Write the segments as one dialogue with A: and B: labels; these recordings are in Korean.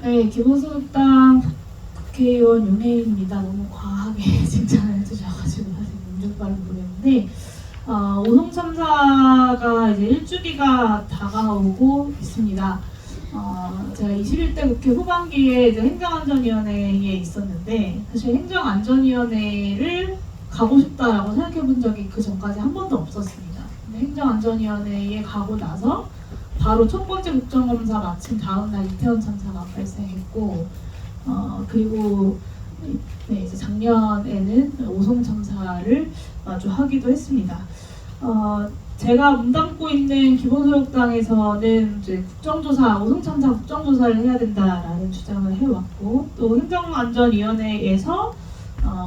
A: 네, 기본소득당 국회의원 윤혜인입니다. 너무 과하게 칭찬을 해주셔가지고 사실 문중발을 모르겠는데 오송 참사가 이제 일주기가 다가오고 있습니다. 제가 21대 국회 후반기에 이제 행정안전위원회에 있었는데 사실 행정안전위원회를 가고 싶다라고 생각해 본 적이 그 전까지 한 번도 없었습니다. 근데 행정안전위원회에 가고 나서 바로 첫 번째 국정감사 마친 다음날 이태원 참사가 발생했고 그리고 네, 이제 작년에는 오송 참사를 마주하기도 했습니다. 제가 몸담고 있는 기본소득당에서는 이제 국정조사, 오송 참사 국정조사를 해야 된다라는 주장을 해왔고 또 행정안전위원회에서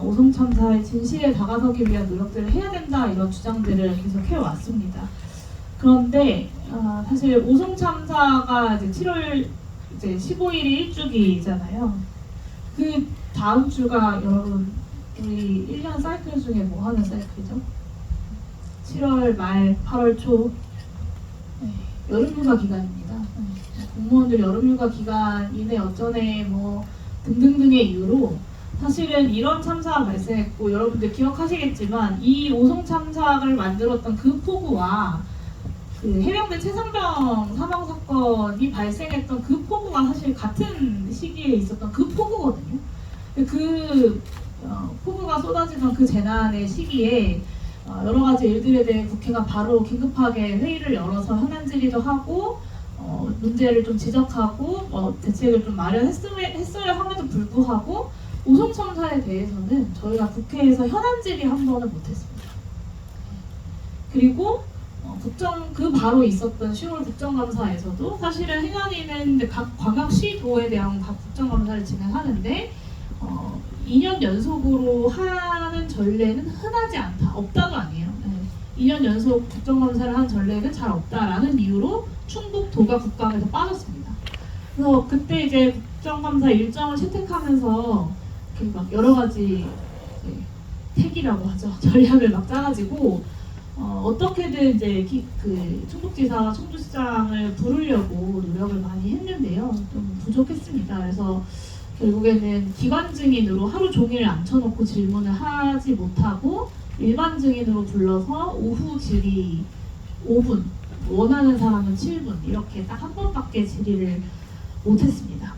A: 오송 참사의 진실에 다가서기 위한 노력들을 해야 된다 이런 주장들을 계속 해왔습니다. 그런데 사실 오송 참사가 이제 7월 이제 15일이 일주기잖아요. 그 다음 주가 여러분 우리 1년 사이클 중에 뭐 하는 사이클이죠? 7월 말 8월 초 네, 여름휴가 기간입니다. 공무원들 여름휴가 기간이네 어쩌네 뭐 등등등의 이유로 사실은 이런 참사가 발생했고 여러분들 기억하시겠지만 이 오송 참사를 만들었던 그 폭우와 그 해병대 최상병 사망 사건이 발생했던 그 폭우가 사실 같은 시기에 있었던 그 폭우거든요. 그 폭우가 쏟아지던 그 재난의 시기에 여러 가지 일들에 대해 국회가 바로 긴급하게 회의를 열어서 현안 질의도 하고 문제를 좀 지적하고 대책을 좀 마련했어야 함에도 불구하고 오송 참사에 대해서는 저희가 국회에서 현안 질의 한 번을 못했습니다. 그리고 그 바로 있었던 10월 국정감사에서도 사실은 행안위는 각 광역시도에 대한 각 국정감사를 진행하는데 2년 연속으로 하는 전례는 흔하지 않다. 없다도 아니에요. 2년 연속 국정감사를 한 전례는 잘 없다라는 이유로 충북도가 국감에서 빠졌습니다. 그래서 그때 이제 국정감사 일정을 채택하면서 막 여러 가지 택이라고 하죠. 전략을 막 짜가지고 어떻게든 이제 그 충북지사와 청주시장을 부르려고 노력을 많이 했는데요. 좀 부족했습니다. 그래서 결국에는 기관 증인으로 하루 종일 앉혀놓고 질문을 하지 못하고 일반 증인으로 불러서 오후 질의 5분, 원하는 사람은 7분 이렇게 딱 한 번밖에 질의를 못했습니다.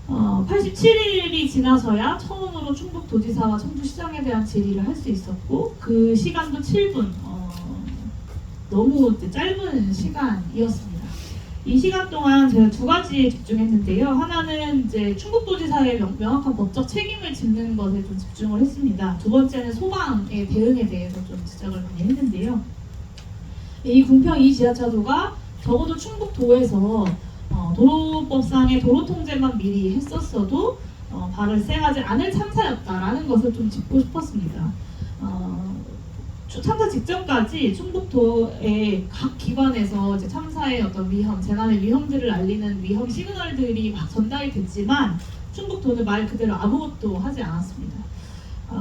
A: 87일이 지나서야 처음으로 충북도지사와 청주시장에 대한 질의를 할 수 있었고 그 시간도 7분 너무 짧은 시간이었습니다. 이 시간 동안 제가 두 가지에 집중했는데요. 하나는 이제 충북도지사의 명확한 법적 책임을 짚는 것에 좀 집중을 했습니다. 두 번째는 소방의 대응에 대해서 좀 지적을 많이 했는데요. 이 궁평 2지하차도가 적어도 충북도에서 도로법상의 도로 통제만 미리 했었어도 발생하지 않을 참사였다라는 것을 좀 짚고 싶었습니다. 참사 직전까지 충북도의 각 기관에서 이제 참사의 어떤 위험, 재난의 위험들을 알리는 위험 시그널들이 막 전달이 됐지만 충북도는 말 그대로 아무것도 하지 않았습니다.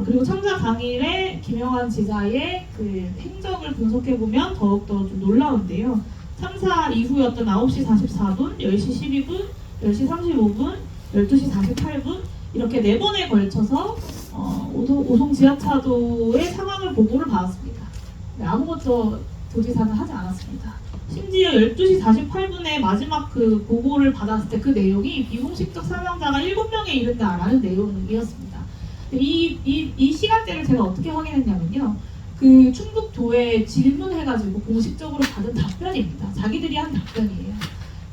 A: 그리고 참사 당일에 김영환 지사의 그 행적을 분석해보면 더욱더 좀 놀라운데요. 참사 이후였던 9시 44분, 10시 12분, 10시 35분, 12시 48분 이렇게 4번에 걸쳐서 오송 지하차도의 상황을 보고를 받았습니다. 아무것도 도지사는 하지 않았습니다. 심지어 12시 48분에 마지막 그 보고를 받았을 때 그 내용이 비공식적 사망자가 7명에 이른다라는 내용이었습니다. 이 시간대를 제가 어떻게 확인했냐면요. 그 충북도에 질문해가지고 공식적으로 받은 답변입니다. 자기들이 한 답변이에요.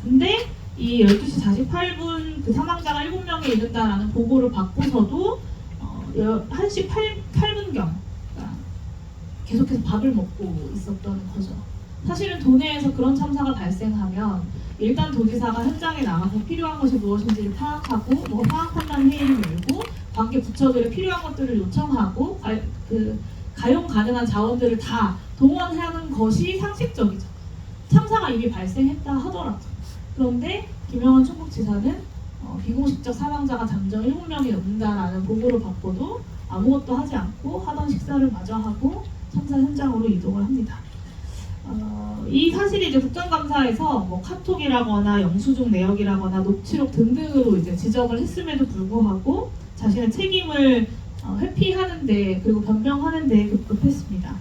A: 근데 이 12시 48분 그 사망자가 7명에 이른다라는 보고를 받고서도 1시 8분경 계속해서 밥을 먹고 있었던 거죠. 사실은 도내에서 그런 참사가 발생하면 일단 도지사가 현장에 나가서 필요한 것이 무엇인지를 파악하고 뭐 상황 판단 회의를 열고 관계 부처들이 필요한 것들을 요청하고 가용 가능한 자원들을 다 동원하는 것이 상식적이죠. 참사가 이미 발생했다 하더라도. 그런데 김영환 충북지사는 비공식적 사망자가 잠정 7명이 넘는다라는 보고를 받고도 아무것도 하지 않고 하던 식사를 마저 하고 참사 현장으로 이동을 합니다. 이 사실이 이제 국정감사에서 뭐 카톡이라거나 영수증 내역이라거나 녹취록 등등으로 이제 지적을 했음에도 불구하고 자신의 책임을 회피하는데 그리고 변명하는데 급급했습니다.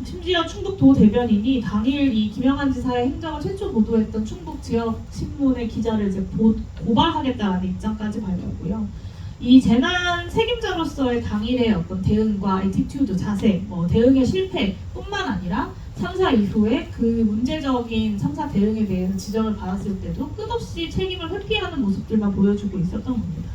A: 심지어 충북도 대변인이 당일 이 김영한 지사의 행적을 최초 보도했던 충북 지역 신문의 기자를 이제 고발하겠다는 입장까지 밝혔고요. 이 재난 책임자로서의 당일의 어떤 대응과 애티튜드, 자세, 대응의 실패뿐만 아니라 참사 이후에 그 문제적인 참사 대응에 대해서 지적을 받았을 때도 끝없이 책임을 회피하는 모습들만 보여주고 있었던 겁니다.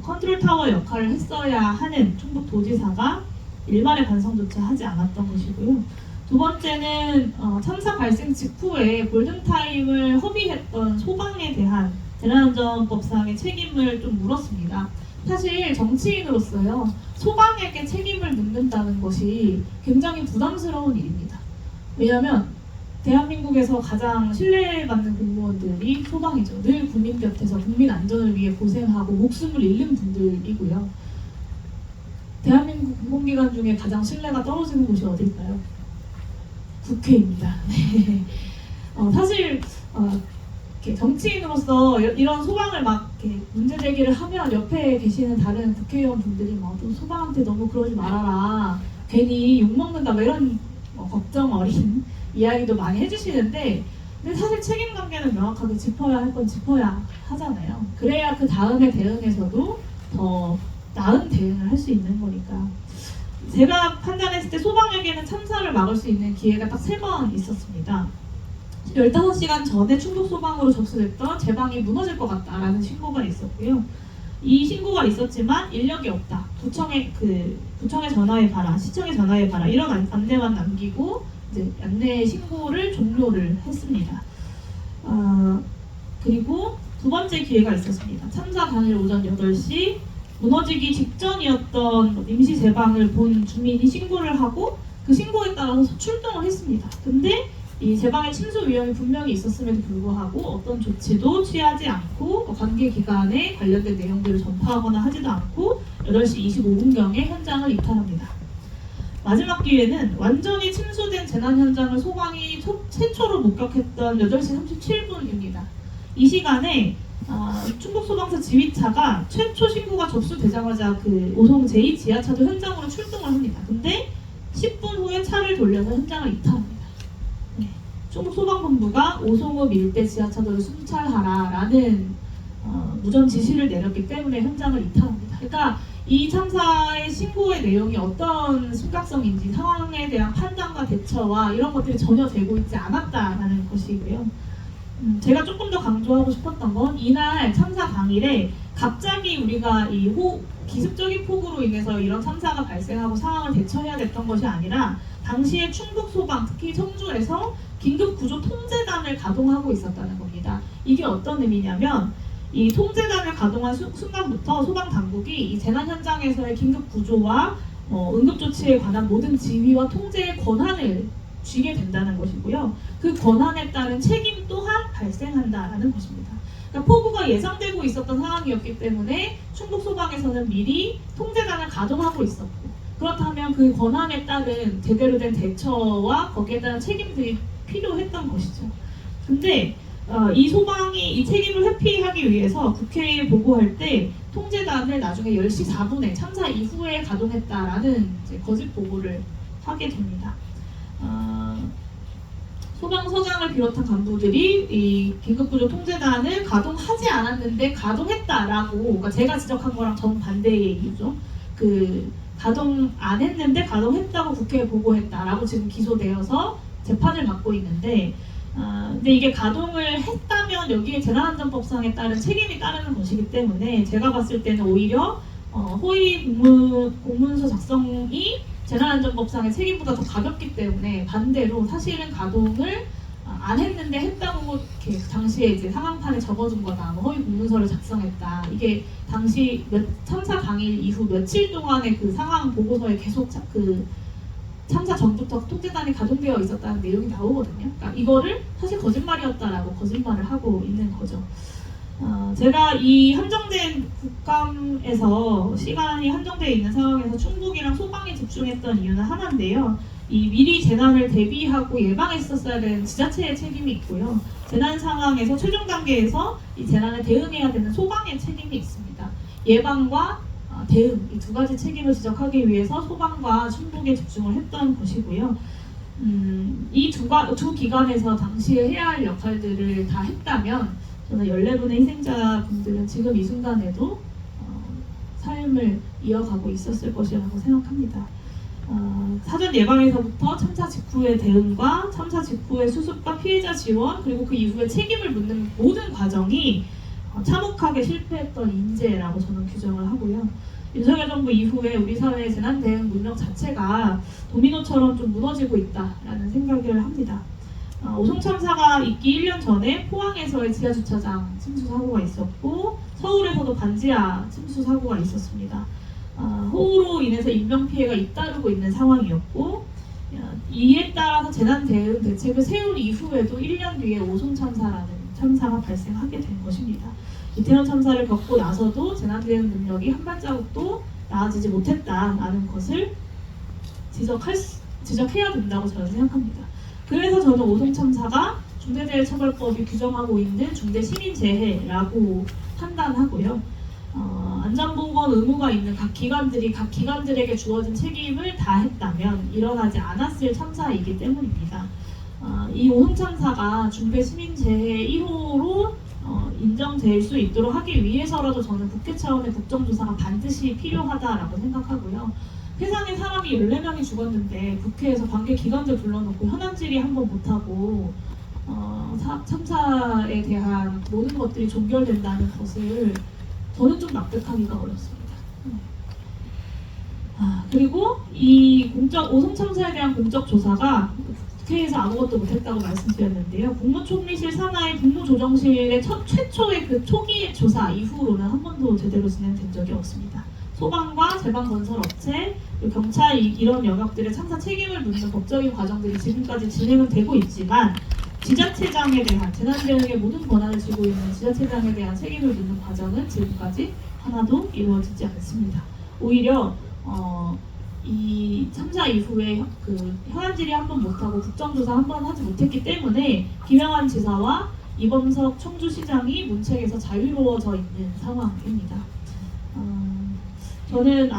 A: 컨트롤 타워 역할을 했어야 하는 충북도지사가 일말의 반성조차 하지 않았던 것이고요. 두 번째는 참사 발생 직후에 골든타임을 허비했던 소방에 대한 재난안전법상의 책임을 좀 물었습니다. 사실 정치인으로서요, 소방에게 책임을 묻는다는 것이 굉장히 부담스러운 일입니다. 왜냐하면 대한민국에서 가장 신뢰받는 공무원들이 소방이죠. 늘 국민 곁에서 국민 안전을 위해 고생하고 목숨을 잃는 분들이고요. 대한민국 공공기관 중에 가장 신뢰가 떨어지는 곳이 어딜까요? 국회입니다. 네. 사실 정치인으로서 이런 소방을 막 이렇게 문제 제기를 하면 옆에 계시는 다른 국회의원 분들이 또 소방한테 너무 그러지 말아라, 괜히 욕 먹는다, 이런 걱정 어린 이야기도 많이 해주시는데, 근데 사실 책임 관계는 명확하게 짚어야 할 건 짚어야 하잖아요. 그래야 그 다음에 대응에서도 더 나은 대응을 할 수 있는 거니까. 제가 판단했을 때 소방에게는 참사를 막을 수 있는 기회가 딱 3번 있었습니다. 15시간 전에 충북 소방으로 접수됐던 제 방이 무너질 것 같다라는 신고가 있었고요. 이 신고가 있었지만 인력이 없다, 구청에 전화해봐라, 시청에 전화해봐라, 이런 안내만 남기고 이제 안내 신고를 종료를 했습니다. 그리고 두 번째 기회가 있었습니다. 참사 당일 오전 8시 무너지기 직전이었던 임시 제방을 본 주민이 신고를 하고 그 신고에 따라서 출동을 했습니다. 근데 이 제방의 침수 위험이 분명히 있었음에도 불구하고 어떤 조치도 취하지 않고 관계기관에 관련된 내용들을 전파하거나 하지도 않고 8시 25분경에 현장을 이탈합니다. 마지막 기회는 완전히 침수된 재난 현장을 소방이 최초로 목격했던 8시 37분입니다. 이 시간에 충북소방서 지휘차가 최초 신고가 접수되자마자 그 오송 제2지하차도 현장으로 출동을 합니다. 근데 10분 후에 차를 돌려서 현장을 이탈합니다. 네. 충북소방본부가 오송읍 일대 지하차도를 순찰하라라는 무전 지시를 내렸기 때문에 현장을 이탈합니다. 그러니까 이 참사의 신고의 내용이 어떤 심각성인지 상황에 대한 판단과 대처와 이런 것들이 전혀 되고 있지 않았다라는 것이고요. 제가 조금 더 강조하고 싶었던 건 이날 참사 당일에 갑자기 우리가 기습적인 폭우로 인해서 이런 참사가 발생하고 상황을 대처해야 됐던 것이 아니라 당시에 충북소방, 특히 청주에서 긴급구조 통제단을 가동하고 있었다는 겁니다. 이게 어떤 의미냐면 이 통제단을 가동한 순간부터 소방당국이 이 재난 현장에서의 긴급구조와 응급조치에 관한 모든 지휘와 통제의 권한을 쥐게 된다는 것이고요. 그 권한에 따른 책임 또한 발생한다라는 것입니다. 그러니까 폭우가 예상되고 있었던 상황이었기 때문에 충북소방에서는 미리 통제단을 가동하고 있었고, 그렇다면 그 권한에 따른 제대로 된 대처와 거기에 따른 책임들이 필요했던 것이죠. 근데 이 소방이 이 책임을 회피하기 위해서 국회에 보고할 때 통제단을 나중에 10시 4분에 참사 이후에 가동했다라는 이제 거짓 보고를 하게 됩니다. 소방서장을 비롯한 간부들이 이 긴급구조 통제단을 가동하지 않았는데 가동했다라고, 그러니까 제가 지적한 거랑 정반대의 얘기죠. 가동 안 했는데 가동했다고 국회에 보고했다라고 지금 기소되어서 재판을 받고 있는데, 근데 이게 가동을 했다면 여기에 재난안전법상에 따른 책임이 따르는 것이기 때문에 제가 봤을 때는 오히려 허위 공문서 작성이 재난안전법상의 책임보다 더 가볍기 때문에 반대로 사실은 가동을 안 했는데 했다고 이렇게 당시에 이제 상황판에 적어준 거다, 허위 공문서를 작성했다, 이게 당시 참사 당일 이후 며칠 동안의 그 상황 보고서에 계속 참사 전부터 통제단이 가동되어 있었다는 내용이 나오거든요. 그러니까 이거를 사실 거짓말이었다라고 거짓말을 하고 있는 거죠. 제가 이 한정된 국감에서 시간이 한정되어 있는 상황에서 충북이랑 소방에 집중했던 이유는 하나인데요. 이 미리 재난을 대비하고 예방했었어야 되는 지자체의 책임이 있고요. 재난 상황에서 최종 단계에서 이 재난에 대응해야 되는 소방의 책임이 있습니다. 예방과 대응 이 두 가지 책임을 지적하기 위해서 소방과 충북에 집중을 했던 것이고요. 이 두 기관에서 당시에 해야 할 역할들을 다 했다면 저는 14분의 희생자분들은 지금 이 순간에도 삶을 이어가고 있었을 것이라고 생각합니다. 사전 예방에서부터 참사 직후의 대응과 참사 직후의 수습과 피해자 지원 그리고 그 이후에 책임을 묻는 모든 과정이 참혹하게 실패했던 인재라고 저는 규정을 하고요. 윤석열 정부 이후에 우리 사회의 재난 대응 능력 자체가 도미노처럼 좀 무너지고 있다라는 생각을 합니다. 오송 참사가 있기 1년 전에 포항에서의 지하주차장 침수 사고가 있었고 서울에서도 반지하 침수 사고가 있었습니다. 호우로 인해서 인명피해가 잇따르고 있는 상황이었고 이에 따라서 재난 대응 대책을 세운 이후에도 1년 뒤에 오송 참사라는 참사가 발생하게 된 것입니다. 이태원 참사를 겪고 나서도 재난 대응 능력이 한 발자국도 나아지지 못했다라는 것을 지적해야 된다고 저는 생각합니다. 그래서 저는 오송 참사가 중대재해처벌법이 규정하고 있는 중대시민재해라고 판단하고요. 안전보건 의무가 있는 각 기관들에게 주어진 책임을 다했다면 일어나지 않았을 참사이기 때문입니다. 이 오송 참사가 중대시민재해 1호로 인정될 수 있도록 하기 위해서라도 저는 국회 차원의 국정조사가 반드시 필요하다라고 생각하고요. 세상에 사람이 14명이 죽었는데 국회에서 관계 기관들 불러놓고 현안 질의 한번 못하고 참사에 대한 모든 것들이 종결된다는 것을 저는 좀 납득하기가 어렵습니다. 그리고 이 오송 참사에 대한 공적 조사가 국회에서 아무것도 못했다고 말씀드렸는데요. 국무총리실 산하의 국무조정실의 최초의 그 초기 조사 이후로는 한 번도 제대로 진행된 적이 없습니다. 소방과 제방건설업체, 경찰 이런 영역들의 참사 책임을 묻는 법적인 과정들이 지금까지 진행은 되고 있지만 지자체장에 대한 재난대응의 모든 권한을 쥐고 있는 지자체장에 대한 책임을 묻는 과정은 지금까지 하나도 이루어지지 않습니다. 오히려 이 참사 이후에 그 현안 질의 한 번 못하고 국정조사 한 번 하지 못했기 때문에 김영환 지사와 이범석 청주시장이 문책에서 자유로워져 있는 상황입니다. 저는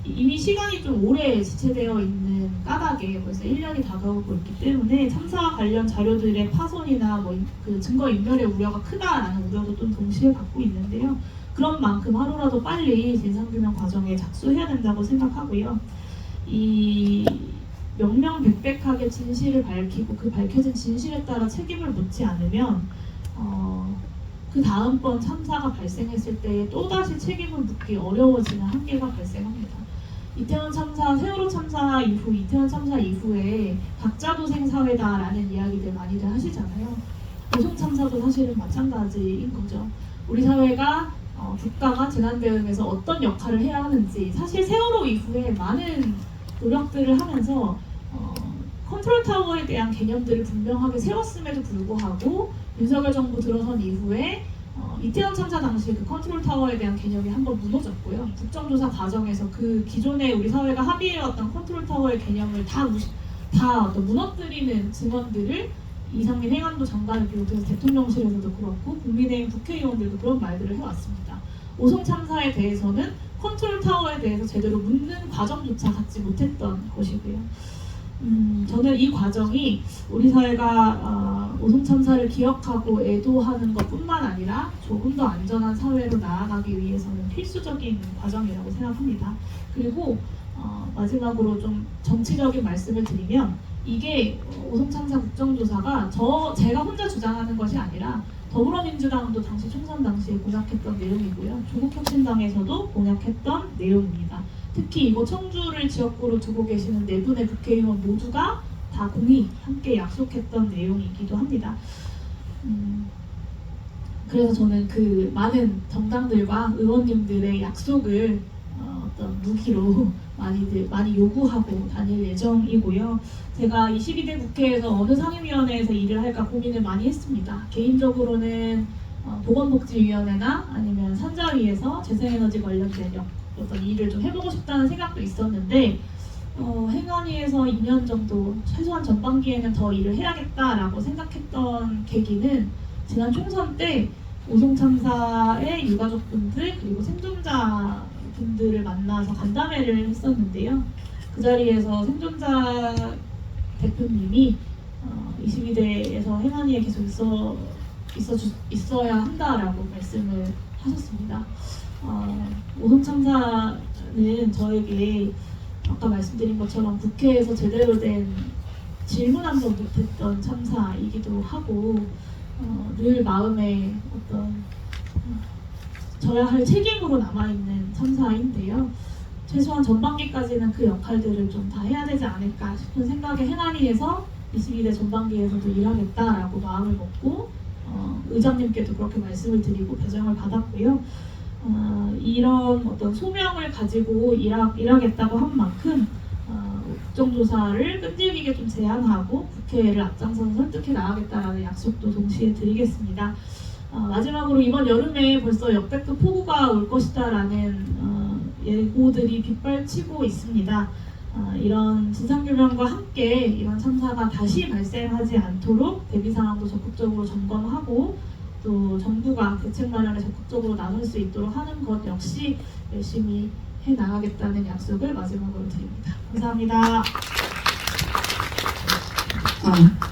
A: 이미 시간이 좀 오래 지체되어 있는 까닭에 벌써 1년이 다가오고 있기 때문에 참사와 관련 자료들의 파손이나 그 증거 인멸의 우려가 크다라는 우려도 좀 동시에 갖고 있는데요. 그런 만큼 하루라도 빨리 진상규명 과정에 착수해야 된다고 생각하고요. 이 명명백백하게 진실을 밝히고 그 밝혀진 진실에 따라 책임을 묻지 않으면 그 다음번 참사가 발생했을 때 또다시 책임을 묻기 어려워지는 한계가 발생합니다. 이태원 참사, 세월호 참사 이후, 이태원 참사 이후에 각자도생 사회다라는 이야기들 많이들 하시잖아요. 오송 참사도 사실은 마찬가지인 거죠. 우리 사회가 국가가 재난 대응에서 어떤 역할을 해야 하는지 사실 세월호 이후에 많은 노력들을 하면서 컨트롤 타워에 대한 개념들을 분명하게 세웠음에도 불구하고 윤석열 정부 들어선 이후에 이태원 참사 당시 그 컨트롤 타워에 대한 개념이 한번 무너졌고요. 국정조사 과정에서 그 기존에 우리 사회가 합의해왔던 컨트롤 타워의 개념을 다 무너뜨리는 증언들을 이상민 행안부 장관을 비롯해서 대통령실에서도 그렇고 국민의힘 국회의원들도 그런 말들을 해왔습니다. 오송 참사에 대해서는 컨트롤 타워에 대해서 제대로 묻는 과정조차 갖지 못했던 것이고요. 저는 이 과정이 우리 사회가 오송 참사를 기억하고 애도하는 것뿐만 아니라 조금 더 안전한 사회로 나아가기 위해서는 필수적인 과정이라고 생각합니다. 그리고 마지막으로 좀 정치적인 말씀을 드리면 이게 오송 참사 국정조사가 제가 혼자 주장하는 것이 아니라 더불어민주당도 당시 총선 당시에 공약했던 내용이고요. 조국혁신당에서도 공약했던 내용입니다. 특히 이곳 청주를 지역구로 두고 계시는 4분의 국회의원 모두가 다 공히 함께 약속했던 내용이기도 합니다. 그래서 저는 그 많은 정당들과 의원님들의 약속을 어떤 무기로 많이 요구하고 다닐 예정이고요. 제가 22대 국회에서 어느 상임위원회에서 일을 할까 고민을 많이 했습니다. 개인적으로는 보건복지위원회나 아니면 산자위에서 재생에너지 관련된 어떤 일을 좀 해보고 싶다는 생각도 있었는데 행안위에서 2년 정도 최소한 전반기에는 더 일을 해야겠다라고 생각했던 계기는 지난 총선 때 오송 참사의 유가족분들 그리고 생존자 분들을 만나서 간담회를 했었는데요. 그 자리에서 생존자 대표님이 22대에서 행안위에 계속 있어야 한다라고 말씀을 하셨습니다. 오송 참사는 저에게 아까 말씀드린 것처럼 국회에서 제대로 된 질문 한 번 못했던 참사이기도 하고 늘 마음에 어떤 져야 할 책임으로 남아있는 참사인데요. 최소한 전반기까지는 그 역할들을 좀 다 해야 되지 않을까 싶은 생각에 행안위에서 22대 전반기에서도 일하겠다라고 마음을 먹고 의장님께도 그렇게 말씀을 드리고 배정을 받았고요. 이런 어떤 소명을 가지고 일하겠다고 한 만큼 국정조사를 끈질기게 좀 제안하고 국회를 앞장서서 설득해 나가겠다라는 약속도 동시에 드리겠습니다. 마지막으로 이번 여름에 벌써 역대급 폭우가 올 것이다라는 예고들이 빗발치고 있습니다. 이런 진상규명과 함께 이런 참사가 다시 발생하지 않도록 대비 상황도 적극적으로 점검하고 또 정부가 대책 마련에 적극적으로 나설 수 있도록 하는 것 역시 열심히 해 나가겠다는 약속을 마지막으로 드립니다. 감사합니다.